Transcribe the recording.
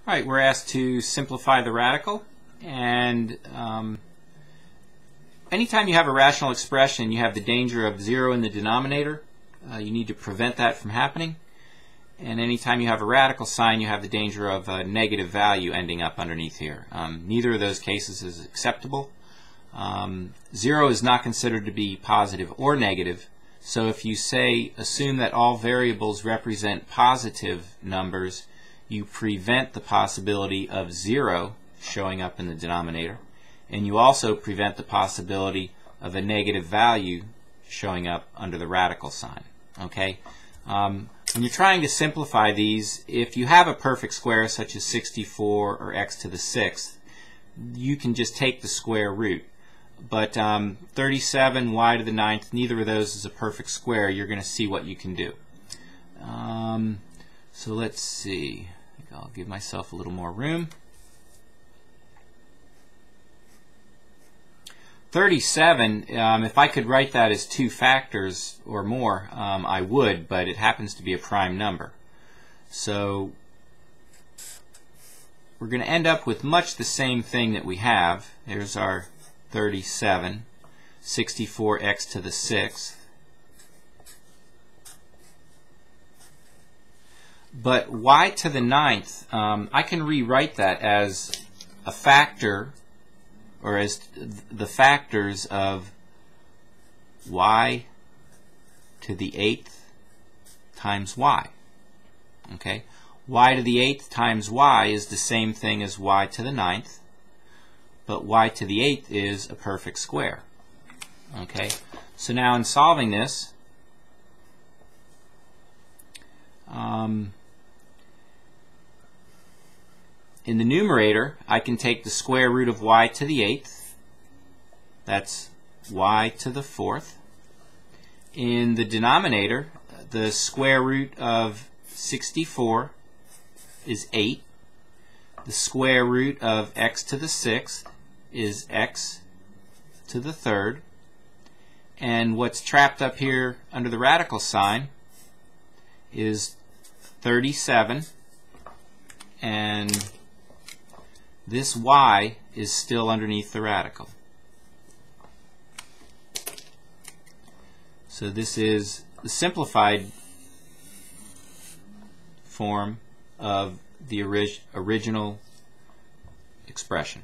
All right, we're asked to simplify the radical, and anytime you have a rational expression, you have the danger of 0 in the denominator. You need to prevent that from happening. And anytime you have a radical sign, you have the danger of a negative value ending up underneath here. Neither of those cases is acceptable. 0 is not considered to be positive or negative. So if you say, assume that all variables represent positive numbers, you prevent the possibility of 0 showing up in the denominator, and you also prevent the possibility of a negative value showing up under the radical sign. Okay? When you're trying to simplify these, if you have a perfect square such as 64 or x to the 6th, you can just take the square root. But 37, y to the 9th, neither of those is a perfect square. You're going to see what you can do. So let's see. I think I'll give myself a little more room. 37, if I could write that as 2 factors or more, I would, but it happens to be a prime number. So we're going to end up with much the same thing that we have. There's our 37, 64x to the 6th. But y to the 9th, I can rewrite that as a factor, or as the factors of y to the 8th times y. Okay? Y to the 8th times y is the same thing as y to the 9th, but y to the 8th is a perfect square. Okay? So now in solving this, in the numerator, I can take the square root of y to the 8th. That's y to the 4th. In the denominator, the square root of 64 is 8. The square root of x to the 6th is x to the 3rd. And what's trapped up here under the radical sign is 37, and this y is still underneath the radical. So this is the simplified form of the original expression.